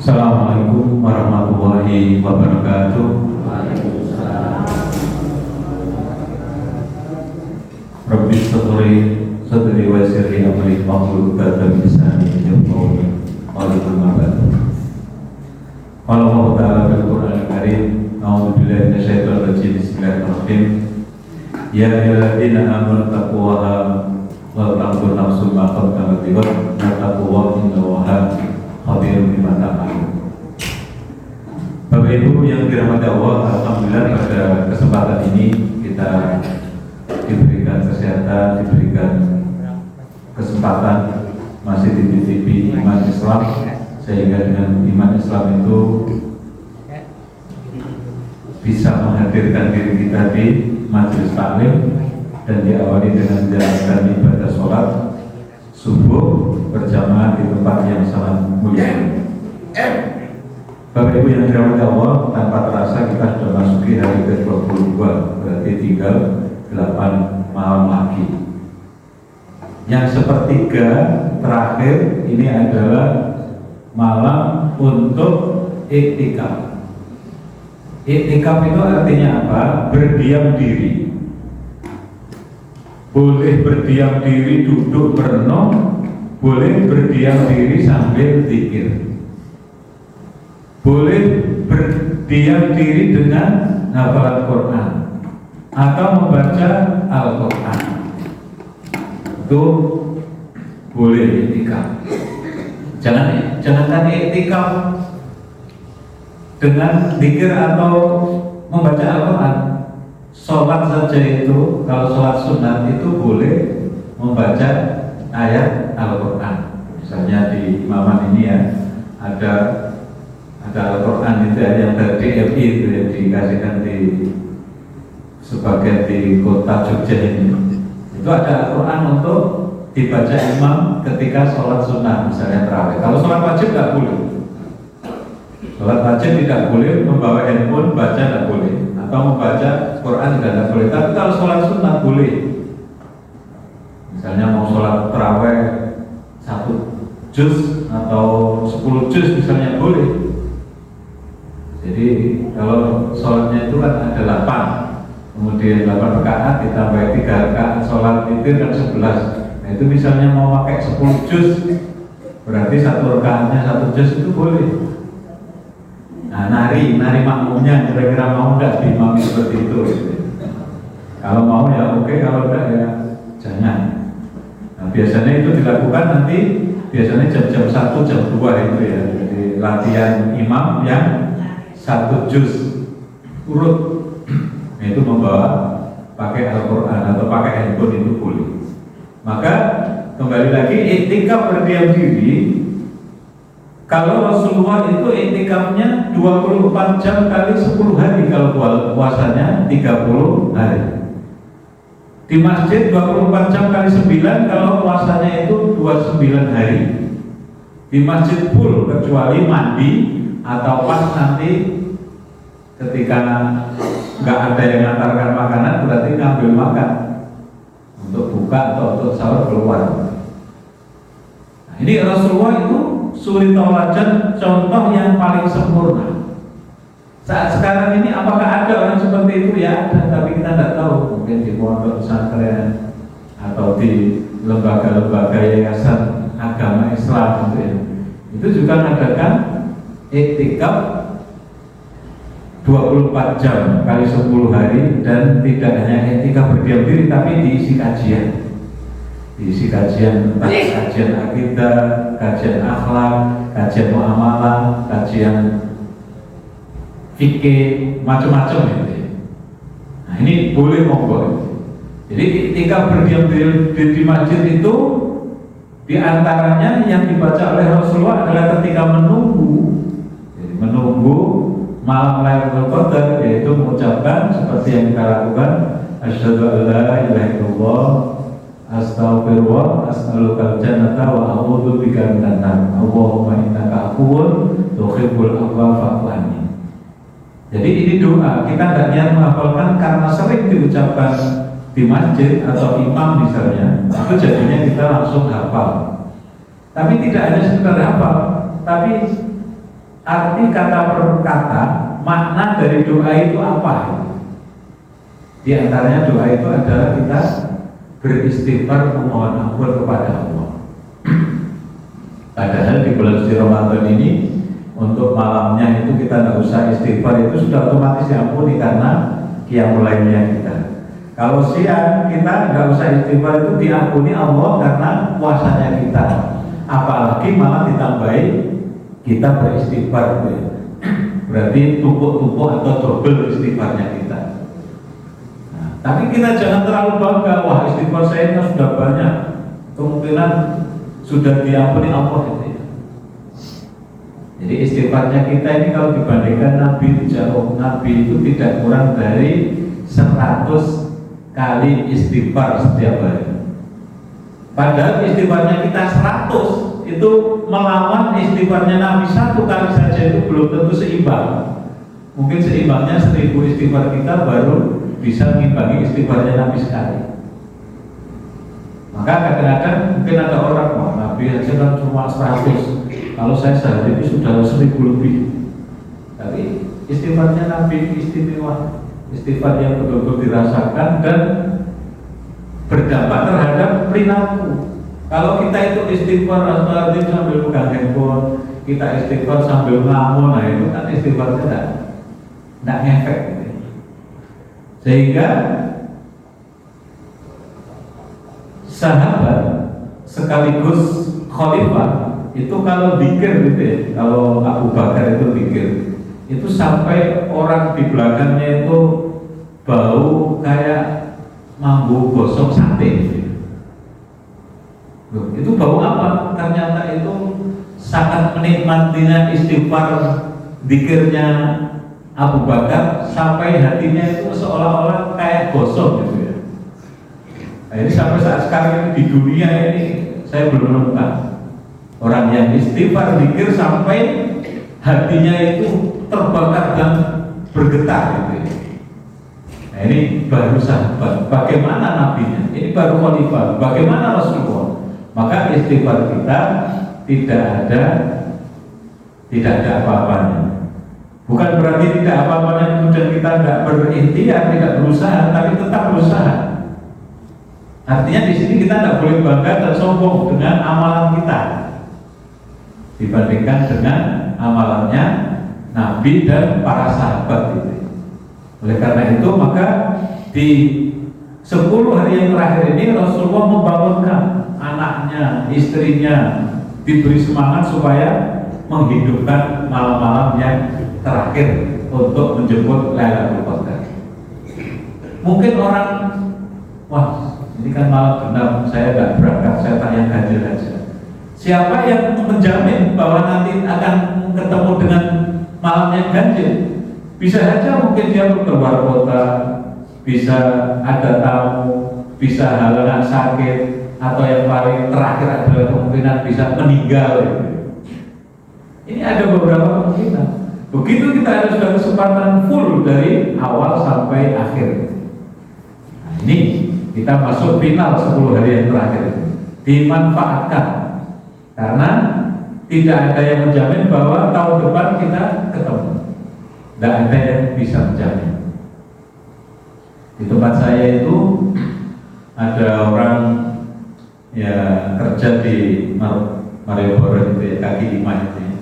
Assalamualaikum warahmatullahi wabarakatuh. Rabbi sadri wa yassir li amri wahlul 'uqdatam min lisani yafqahu qawli. Qala Allah Ta'ala fil Qur'anil Karim, a'udzu billahi minasyaitonir rajim. Bismillahirrahmanirrahim. Ya ayyuhalladzina amanu taqullaha wa tanzur nafsum ma qaddamat lighad wa taqullaha innallaha khabirun bima ta'malun. Bapak Ibu yang dirahmati Allah, alhamdulillah pada kesempatan ini kita diberikan kesehatan, diberikan kesempatan masih dititipi iman Islam, sehingga dengan iman Islam itu bisa menghadirkan diri kita di majelis taklim dan diawali dengan menjalankan ibadah sholat subuh berjamaah di tempat yang sangat mulia. Bapak Ibu yang dirahmati Allah, tanpa terasa kita sudah masuki hari ke-22, berarti tinggal 8 malam lagi. Yang sepertiga terakhir ini adalah malam untuk iktikaf. Iktikaf itu artinya apa? Berdiam diri. Boleh berdiam diri duduk merenung, boleh berdiam diri sambil zikir, boleh berdiam diri dengan hafalan Quran atau membaca Al-Quran. Itu boleh iktikaf. Jangan iktikaf dengan zikir atau membaca Al-Quran. Sholat saja itu, kalau sholat sunat itu boleh membaca ayat Al-Quran. Misalnya di imaman ini ya, ada Al-Quran itu ya, yang dari DMI itu ya, dikasihkan di sebagian di kota Jogja ini. Itu ada Al-Quran untuk dibaca imam ketika sholat sunat, misalnya tarawih. Kalau sholat wajib tidak boleh. Sholat wajib tidak boleh membawa handphone, baca tidak boleh, atau membaca Quran juga tidak boleh. Tapi kalau sholat sunat boleh. Misalnya mau sholat tarawih 1 juz atau 10 juz misalnya boleh. Jadi kalau sholatnya itu kan ada 8, kemudian 8 rakaat ditambah 3 rakaat sholat witir kan 11. Nah itu misalnya mau pakai 10 juz, berarti 1 rakaatnya 1 juz itu boleh. Nah, nari makmumnya kira-kira mau enggak diimami seperti itu? Kalau mau ya oke, kalau enggak ya jangan. Nah, biasanya itu dilakukan nanti biasanya jam 1, jam 2 itu ya. Jadi latihan imam yang 1 juz urut. Nah, itu membawa pakai Al-Quran atau pakai handphone itu boleh. Maka kembali lagi iktikaf berdiam diri. Kalau Rasulullah itu iktikafnya 24 jam kali 10 hari, kalau puasanya 30 hari. Di masjid 24 jam kali 9, kalau puasanya itu 29 hari. Di masjid full kecuali mandi atau pas nanti ketika nggak ada yang ngantarkan makanan, berarti ngambil makan untuk buka atau untuk sahur keluar. Nah, ini Rasulullah itu suri tauladan, contoh yang paling sempurna. Saat sekarang ini apakah ada orang seperti itu? Ya ada, tapi kita tidak tahu. Mungkin di pondok pesantren atau di lembaga-lembaga yayasan agama Islam gitu ya. Itu juga mengadakan iktikaf 24 jam kali 10 hari, dan tidak hanya iktikaf berdiam diri, tapi diisi kajian. Diisi kajian tentang kajian akidah, kajian akhlak, kajian muamalah, kajian fikih, macam-macam gitu ya. Nah ini boleh monggo. Jadi ketika berdiam diri di masjid itu, diantaranya yang dibaca oleh Rasulullah adalah ketika menunggu malam Lailatul Qadar, yaitu mengucapkan seperti yang kita lakukan, asyhadu an la ilaha illallah, astaghfirullah, as'alukal jannata wa a'udzu bika minan nar. Allahumma innaka afuwun tuhibbul afwa fa'fu anni. Jadi ini doa, kita tidak niat menghafalkan karena sering diucapkan di masjid atau imam misalnya, itu jadinya kita langsung hafal. Tapi tidak hanya sekedar hafal, tapi arti kata per kata, makna dari doa itu apa? Di antaranya doa itu adalah kita beristighfar memohon ampun kepada Allah. Padahal di bulan suci Ramadan ini untuk malamnya itu kita nggak usah istighfar, itu sudah otomatis diampuni karena qiyamul lailnya kita. Kalau siang kita nggak usah istighfar, itu diampuni Allah karena puasanya kita. Apalagi malah ditambahi kita beristighfar, gitu ya. Berarti tumpuk-tumpuk atau double istighfarnya kita. Nah, tapi kita jangan terlalu bangga, wah istighfar saya sudah banyak, kemungkinan sudah diampuni Allah, gitu ya. Jadi istighfarnya kita ini kalau dibandingkan Nabi itu jauh. Nabi itu tidak kurang dari 100 kali istighfar setiap hari. Padahal istighfarnya kita 100, itu melawan istighfarnya Nabi 1 kali saja itu belum tentu seimbang. Mungkin seimbangnya 1000 istighfar kita baru bisa mengimbangi istighfarnya Nabi sekali. Maka kadang-kadang mungkin ada orang, wah Nabi aja kan cuma 100, kalau saya sehari ini sudah 1000 lebih. Tapi istighfarnya Nabi istimewa, istighfar yang betul-betul dirasakan dan berdampak terhadap perilaku. Kalau kita itu istighfar astagfirullah sambil pegang handphone, kita istighfar sambil ngelamun, nah itu kan istighfarnya tidak ngefek, gitu. Sehingga sahabat sekaligus khalifah itu kalau zikir, gitu ya, kalau Abu Bakar itu zikir, itu sampai orang di belakangnya itu bau kayak mambu gosok sate. Loh, itu bau apa? Ternyata itu sangat menikmatinya istighfar zikirnya Abu Bakar sampai hatinya itu seolah-olah kayak gosok, gitu ya. Nah, ini sampai saat sekarang ini di dunia ini saya belum menemukan orang yang istighfar zikir sampai hatinya itu terbakar dan bergetar, gitu ya. Nah, ini baru sahabat. Bagaimana nabinya? Ini baru khalifah. Bagaimana Rasulullah? Maka istighfar kita tidak ada apa-apanya. Bukan berarti tidak apa-apanya kemudian kita tidak berikhtiar, tidak berusaha, tapi tetap berusaha. Artinya di sini kita tidak boleh bangga dan sombong dengan amalan kita dibandingkan dengan amalannya Nabi dan para sahabat itu. Oleh karena itu maka di 10 hari yang terakhir ini Rasulullah membangunkan anaknya, istrinya, diberi semangat supaya menghidupkan malam-malam yang terakhir untuk menjemput Lailatul Qadar. Mungkin orang, wah ini kan malam genap, saya nggak berangkat, saya tanya ganjil aja. Siapa yang menjamin bahwa nanti akan ketemu dengan malam yang ganjil? Bisa saja mungkin dia keluar kota, bisa ada tamu, bisa halangan sakit, atau yang paling terakhir adalah kemungkinan bisa meninggal. Ini ada beberapa kemungkinan. Begitu kita ada sudah kesempatan full dari awal sampai akhir. Nah, ini kita masuk final 10 hari yang terakhir. Dimanfaatkan karena tidak ada yang menjamin bahwa tahun depan kita ketemu. Tidak ada yang bisa menjamin. Di tempat saya itu ada orang ya kerja di Malioboro itu ya, kaki lima itu ya.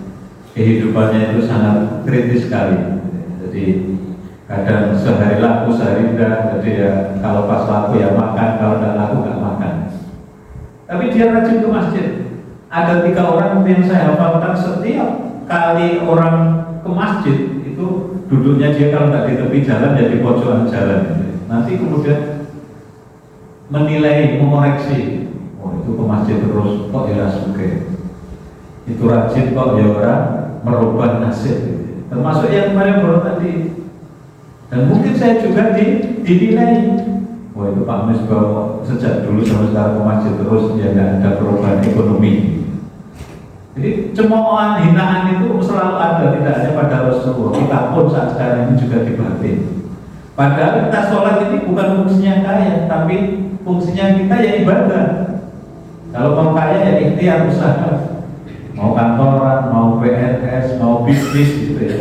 Kehidupannya itu sangat kritis sekali. Jadi kadang sehari laku sehari enggak. Jadi ya kalau pas laku ya makan, kalau enggak laku enggak makan. Tapi dia rajin ke masjid. Ada 3 orang yang saya hafalkan, setiap kali orang ke masjid itu duduknya dia kalau enggak di tepi jalan ya di pojokan jalan. Nanti kemudian menilai, mengoreksi, oh itu ke masjid terus kok ya suke, itu rajin kok ya orang merubah nasib, termasuk yang kemarin baru tadi. Dan mungkin saya juga dinilai, oh itu Pak Misbah sejak dulu sampai sekarang ke masjid terus ya nggak ada perubahan ekonomi. Jadi cemoohan, hinaan itu selalu ada, tidak hanya pada Rasulullah. Kita pun saat sekarang ini juga dibatin. Padahal kita sholat ini bukan fungsinya kaya, tapi fungsinya kita ya ibadah. Kalau mau kaya ya ikhtiar usaha, mau kantoran, mau PNS, mau bisnis gitu ya,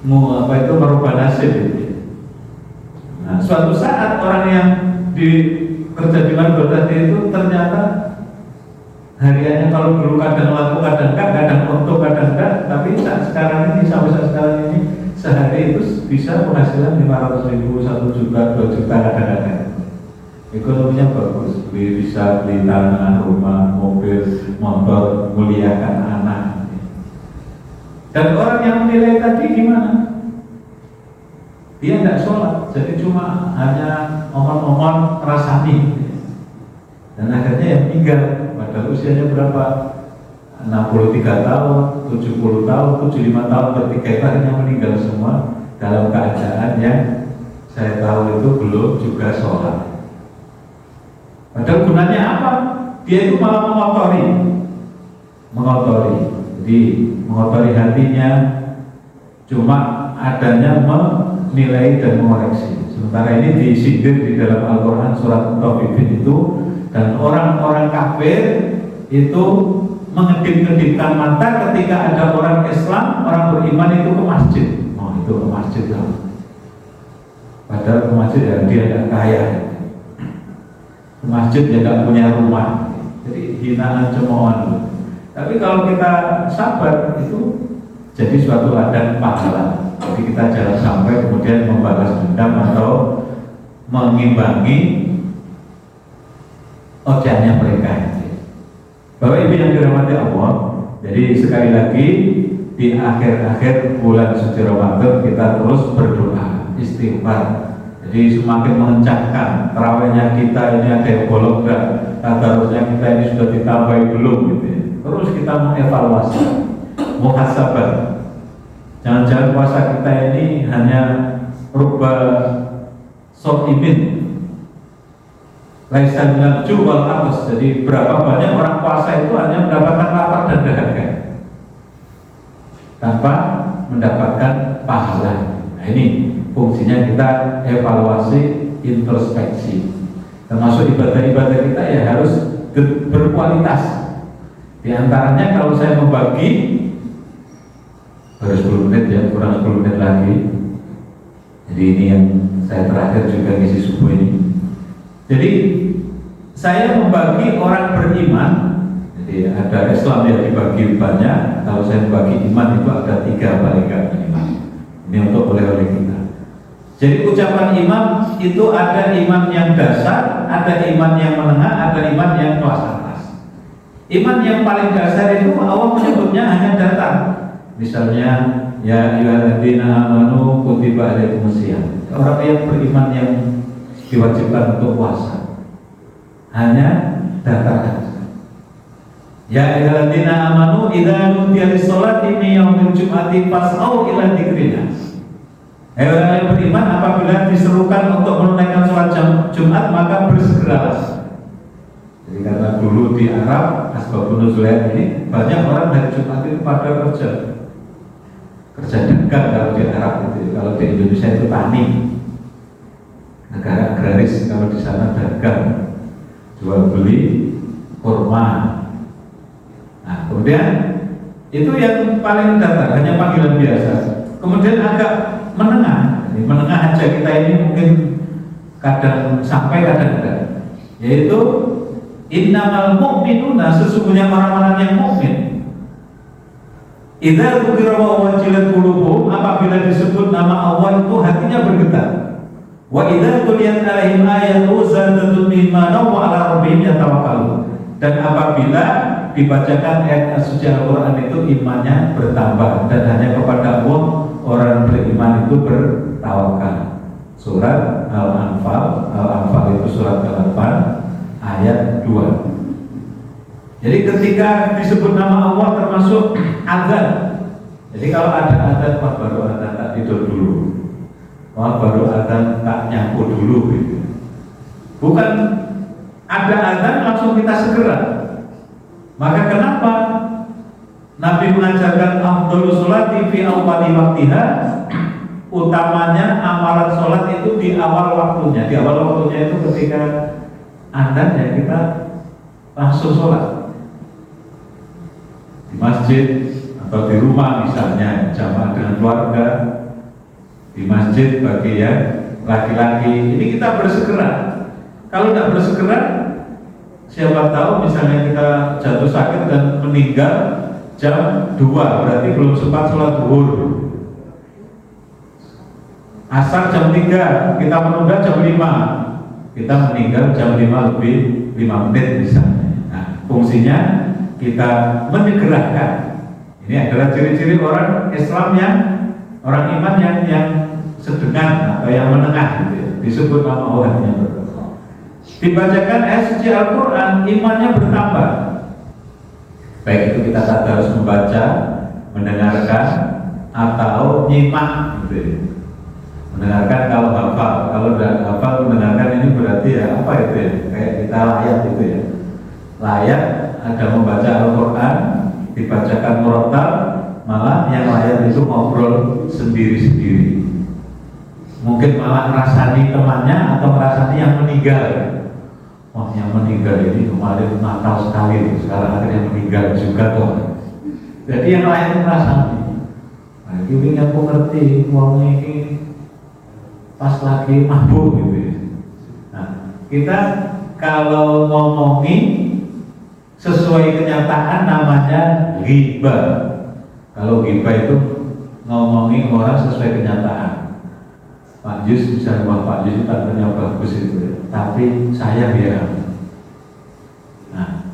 merubah nasib gitu. Nah, suatu saat orang yang kerja di Margo tadi itu ternyata hariannya kalau dulu kadang laku, kadang enggak, kadang untung, kadang enggak, tapi sekarang ini sampai sekarang ini sehari itu bisa penghasilan 500.000, 1 juta, 2 juta kadang-kadang. Ekonominya bagus, bisa beli tanah, rumah, mobil, motor, muliakan anak. Dan orang yang menilai tadi gimana? Dia tidak sholat, jadi cuma hanya omong-omong rasani. Dan akhirnya yang meninggal, padahal usianya berapa? 63 tahun, 70 tahun, 75 tahun, bertiga itu akhirnya meninggal semua dalam keadaan yang saya tahu itu belum juga sholat. Padahal gunanya apa? Dia itu malah mengotori. Jadi mengotori hatinya, cuma adanya menilai dan mengoreksi. Sementara ini disindir di dalam Al-Quran surat Mutaffifin itu, dan orang-orang kafir itu mengedip-edipkan mata ketika ada orang Islam, orang beriman itu ke masjid. Oh, itu ke masjid lah. Padahal ke masjid ya dia tidak kaya. Ke masjid dia tidak punya rumah. Jadi hinaan cemoohan. Tapi kalau kita sabar itu jadi suatu ladang pahala. Jadi kita jangan sampai kemudian membalas dendam atau mengimbangi ojanya mereka. Bapak Ibu yang dirahmati Allah, jadi sekali lagi di akhir-akhir bulan suci Ramadan kita terus berdoa, istighfar. Jadi semakin mengencangkan terawihnya kita ini ada yang bolong enggak, tadarusnya kita ini sudah ditambahi belum gitu ya. Terus kita mengevaluasi, muhasabah. Jangan-jangan puasa kita ini hanya rubah so'imin Laisa minal ju'wal atas. Jadi berapa banyak orang puasa itu hanya mendapatkan lapar dan dahaga tanpa mendapatkan pahala. Nah ini fungsinya kita evaluasi, introspeksi. Termasuk ibadah-ibadah kita ya harus berkualitas. Di antaranya kalau saya membagi baru 10 menit ya, kurang 10 menit lagi. Jadi ini yang saya terakhir juga ngisi subuh ini. Jadi saya membagi orang beriman. Jadi ada Islam yang dibagi banyak. Kalau saya membagi iman itu ada 3 paling nggak iman. Ini untuk oleh-oleh kita. Jadi ucapan iman itu ada iman yang dasar, ada iman yang menengah, ada iman yang kelas atas. Iman yang paling dasar itu Allah menyebutnya hanya datang. Misalnya ya ayyuhalladzina amanu kutiba alaikumusiyam. Orang yang beriman yang diwajibkan untuk puasa hanya datar saja. Ya ayyuhalladzina amanu idza nudiya lis-sholati min yaumil jum'ati fas'au ila dzikrillah. Hai orang yang beriman, apabila diserukan untuk menunaikan sholat Jumat maka bersegeralah. Jadi karena dulu di Arab asbabun nuzulnya ini banyak orang dari Jumat itu pada kerja dagang kalau di Arab itu. Kalau di Indonesia itu tani, negara agraris. Kalau di sana dagang, jual beli kurma. Nah kemudian itu yang paling dasar, hanya panggilan biasa. Kemudian agak menengah, jadi menengah aja kita ini mungkin kadang sampai kadang enggak, yaitu innamal mu'minuna, sesungguhnya orang-orang yang mukmin. Idza dzukira wa wajilat qulubuhum, apabila disebut nama Allah itu hatinya bergetar. Wa idza tuliyat alaihim ayatu zadatuhum imanan wa ala rabbihim yatawakkalun. Dan apabila dibacakan ayat suci Al-Qur'an itu imannya bertambah, dan hanya kepada Allah orang beriman itu bertawakal. Surat Al-Anfal, Al-Anfal itu surat ke-8 ayat 2. Jadi ketika disebut nama Allah termasuk azan. Jadi kalau ada azan, baru azan tak tidur dulu, baru azan tak nyapu dulu gitu. Bukan ada azan langsung kita segera. Maka kenapa Nabi mengajarkan afdhalus sholati fi awwali waqtiha, utamanya amalan sholat itu di awal waktunya. Di awal waktunya itu ketika azan ya kita langsung sholat di masjid atau di rumah misalnya jamaah dengan keluarga, di masjid bagi yang laki-laki, ini kita bersegera. Kalau tidak bersegera, siapa tahu misalnya kita jatuh sakit dan meninggal jam 2, berarti belum sempat sholat zuhur. Asar jam 3, kita menunda jam 5, kita meninggal jam 5 lebih 5 menit misalnya. Nah, fungsinya kita menyegerakan. Ini adalah ciri-ciri orang Islam yang, orang iman yang sedengan atau yang menengah gitu ya. Disebut nama Allah yang bertakwa. Dibacakan ayat suci Al-Quran, imannya bertambah. Baik itu kita harus membaca, mendengarkan, atau nyimak gitu ya. Mendengarkan kalau hafal, kalau tidak hafal mendengarkan ini berarti ya apa itu ya, kayak kita layat itu ya. Layat ada membaca Al-Quran, dibacakan murattal, malah yang layat itu ngobrol sendiri-sendiri. Mungkin malah ngerasani temannya atau ngerasani yang meninggal. Wah, yang meninggal ini kemarin nakal sekali, sekarang akhirnya meninggal juga toh. Jadi yang lain ngerasani. Nah, ini aku ngerti, uang ini pas lagi mabuk gitu ya. Nah, kita kalau ngomongin sesuai kenyataan namanya ghibah. Kalau ghibah itu ngomongin orang sesuai kenyataan. Pak Yus misalnya, wah Pak Yus itu tandanya bagus itu ya, tapi saya biar. Nah,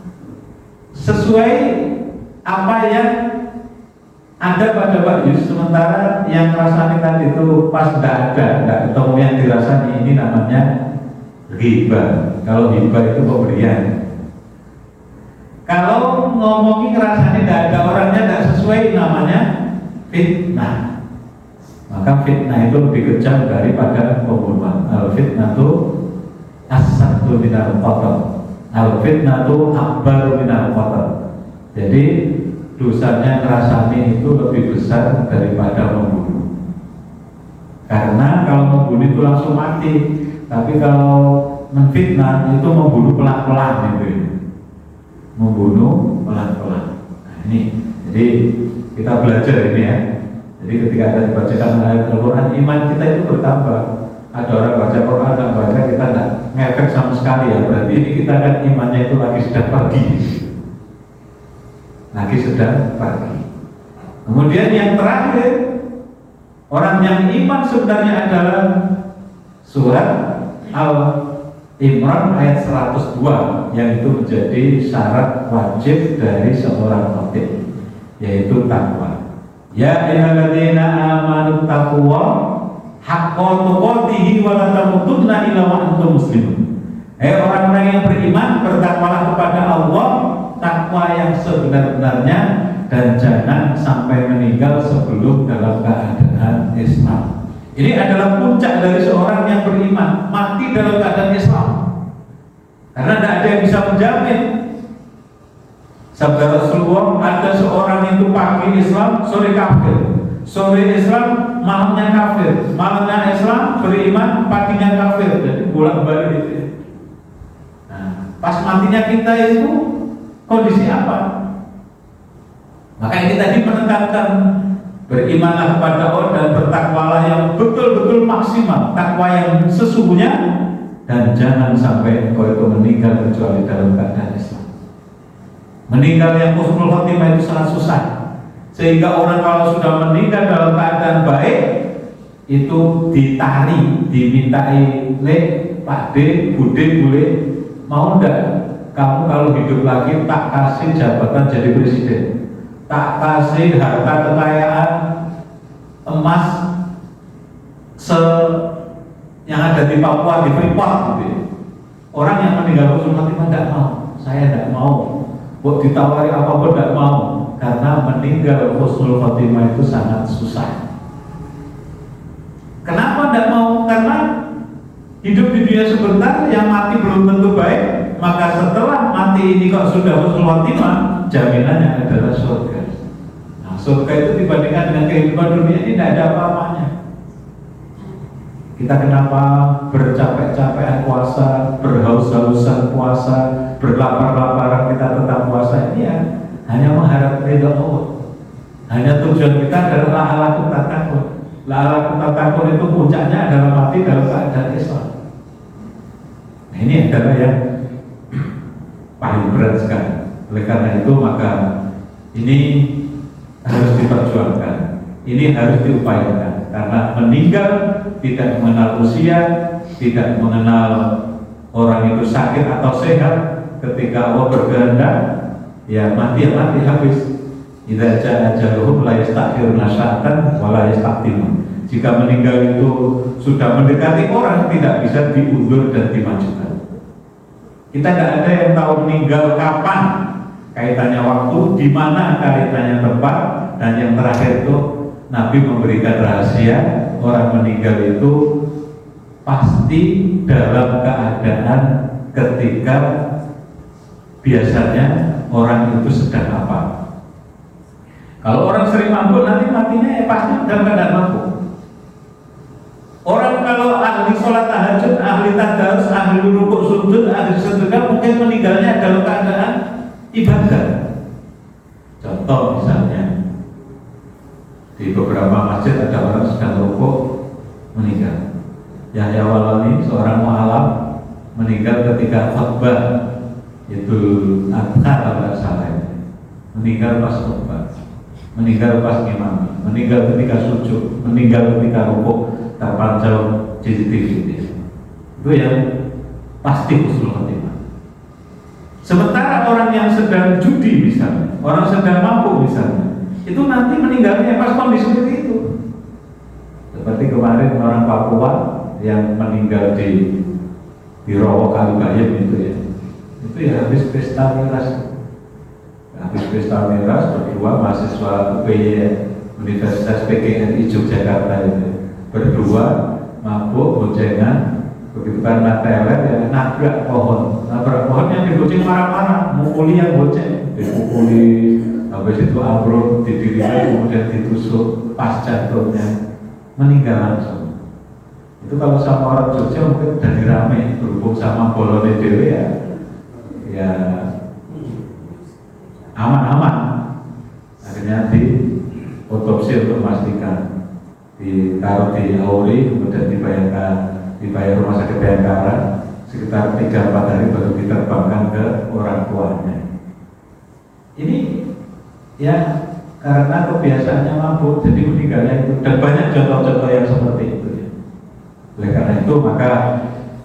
sesuai apa yang ada pada Pak Yus, sementara yang rasanya tadi itu pas tidak ketemu yang dirasani, ini namanya ghibah. Kalau ghibah itu pemberian. Kalau ngomongin rasanya tidak ada orangnya, tidak sesuai, namanya fitnah. Maka fitnah itu lebih kejam daripada pembunuhan. Al-fitnah itu as-saktu minal qatl. Al-fitnah itu akbaru minal qatl. Jadi dosanya ngerasani itu lebih besar daripada membunuh. Karena kalau membunuh itu langsung mati, tapi kalau menfitnah itu membunuh pelan-pelan gitu. Membunuh pelan-pelan. Nah, ini, jadi kita belajar ini ya. Jadi ketika ada dibacakan ayat Al-Quran, iman kita itu bertambah. Ada orang baca Quran, dan baca kita tidak ngefek sama sekali ya. Berarti ini kita kan imannya itu lagi sedang pergi. Lagi sedang pergi. Kemudian yang terakhir, orang yang iman sebenarnya adalah surat Al-Imran ayat 102, yang itu menjadi syarat wajib dari seorang khatib, yaitu takwa. Ya ayyuhalladzina amanu taqwa haqqa tuqatih wa la tamutunna illa wa antum muslimun. Hai orang-orang yang beriman, bertakwalah kepada Allah takwa yang sebenar-benarnya, dan jangan sampai meninggal sebelum dalam keadaan Islam. Ini adalah puncak dari seorang yang beriman, mati dalam keadaan Islam. Karena tidak ada yang bisa menjamin. Sabda Rasulullah, ada seorang itu pagi Islam, sore kafir. Sore Islam, malamnya kafir. Malamnya Islam, beriman, paginya kafir. Jadi bolak-balik itu. Nah, pas matinya kita itu kondisi apa? Maka ini tadi menekankan berimanlah kepada Allah dan bertakwalah yang betul-betul maksimal, takwa yang sesungguhnya, dan jangan sampai engkau itu meninggal kecuali dalam keadaan Islam. Meninggal yang husnul khotimah itu sangat susah, sehingga orang kalau sudah meninggal dalam keadaan baik itu ditari, dimintai, le Pak D, Bude, boleh mau enggak kamu kalau hidup lagi tak kasih jabatan jadi presiden, tak kasih harta kekayaan emas yang ada di Papua, di Freeport gitu. Orang yang meninggal husnul khotimah tidak mau, saya tidak mau. Buat ditawari apapun tidak mau, karena meninggal husnul khotimah itu sangat susah. Kenapa tidak mau? Karena hidup di dunia sebentar, yang mati belum tentu baik. Maka setelah mati ini kok sudah husnul khotimah, jaminannya adalah surga. Nah, surga itu dibandingkan dengan kehidupan dunia ini tidak ada apa-apanya. Kita kenapa bercapek-capekan puasa, berhaus-hausan puasa, berlapar-laparan kita tetap puasa, ini ya hanya mengharap ridha Allah, Hanya tujuan kita adalah la'alakum tattaqun. La'alakum tattaqun itu puncaknya adalah mati dalam keadaan Islam. Nah, ini adalah yang paling berat sekali. Oleh karena itu maka ini harus diperjuangkan, ini harus diupayakan. Karena meninggal tidak mengenal usia, tidak mengenal orang itu sakit atau sehat. Ketika Allah berkehendak, ya mati habis. Idza jaa ajaluhum la yastakhiruna sa'atan wa la yastaqdimun. Jika meninggal itu sudah mendekati orang, tidak bisa diundur dan dimajukan. Kita tidak ada yang tahu meninggal kapan, kaitannya waktu, di mana kaitannya tempat, dan yang terakhir itu Nabi memberikan rahasia, orang meninggal itu pasti dalam keadaan ketika biasanya orang itu sedang apa. Kalau orang sering mabuk nanti matinya pasti dalam keadaan mabuk. Orang kalau ahli sholat tahajud, ahli tadarus, ahli rukuk sujud, ahli sedekah mungkin meninggalnya dalam keadaan ibadah. Contoh misalnya di beberapa masjid ada orang sedang rukuk meninggal. Yahya Walani seorang mu'alaf meninggal ketika khutbah Idul Adha kalau salah, meninggal pas khutbah, meninggal pas imam, meninggal ketika sujud, meninggal ketika rukuk terpanjang CCTV. Itu yang pasti husnul khotimah. Sementara orang yang sedang judi misalnya, orang sedang mabuk misalnya, itu nanti meninggalnya pas kondisi seperti itu. Seperti kemarin orang Papua yang meninggal di Rowo Kalibayam itu ya. Itu ya habis pesta miras. Habis pesta miras berdua mahasiswa UPY Universitas PGRI Yogyakarta itu berdua mabuk boncengan, begitu kan teler ya nabrak pohon yang diboceng marah-marah, mukuli yang boceng, dipukuli, habis itu ambruk, didirikan kemudian ditusuk pas jantungnya, meninggal langsung. Itu kalau sama orang Jogja mungkin udah dirame, berhubung sama bolone dewe ya aman-aman. Akhirnya di otopsi untuk memastikan, ditaruh di Auri, kemudian dibayar rumah sakit Bayangkara, sekitar 3-4 hari baru diterbangkan ke orang tuanya. Ini ya karena kebiasaannya mabuk jadi meninggalnya itu, dan banyak contoh-contoh yang seperti itu ya. Oleh karena itu maka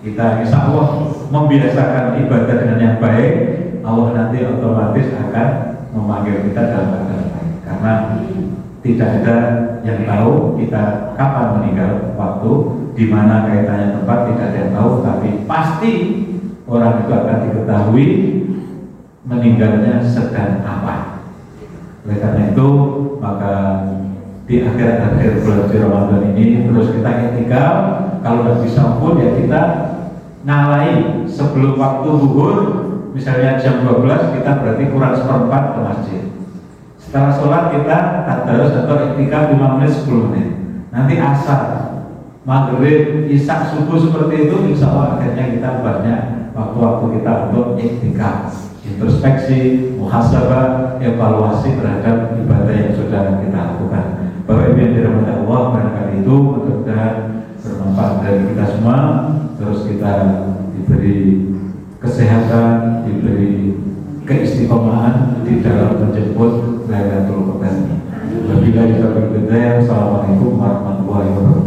kita insya Allah membiasakan ibadah dengan yang baik, Allah nanti otomatis akan memanggil kita dalam keadaan baik. Karena tidak ada yang tahu kita kapan meninggal, waktu, di mana kaitannya tempat, tidak ada yang tahu, tapi pasti orang itu akan diketahui meninggalnya sedang apa. Oleh karena itu maka di akhir-akhir bulan Ramadan ini terus kita etikal, kalau tidak bisa pun ya kita ngalai sebelum waktu zuhur, misalnya jam 12 kita berarti kurang seperempat ke masjid. Setelah sholat kita tadarus atau iktikaf 5 menit 10 menit. Nanti asar, maghrib, isya, subuh seperti itu, insya Allah akhirnya kita banyak waktu-waktu kita untuk iktikaf, introspeksi, muhasabah, evaluasi terhadap ibadah yang sudah kita lakukan. Bapak Ibu yang dirahmati Allah, barangkali itu mudah-mudahan bermanfaat dari kita semua. Terus kita diberi kesehatan, diberi keistiqomahan di dalam menjemput Lailatul Qadar. Wabillahi taufiq wal hidayah. Assalamualaikum warahmatullahi wabarakatuh.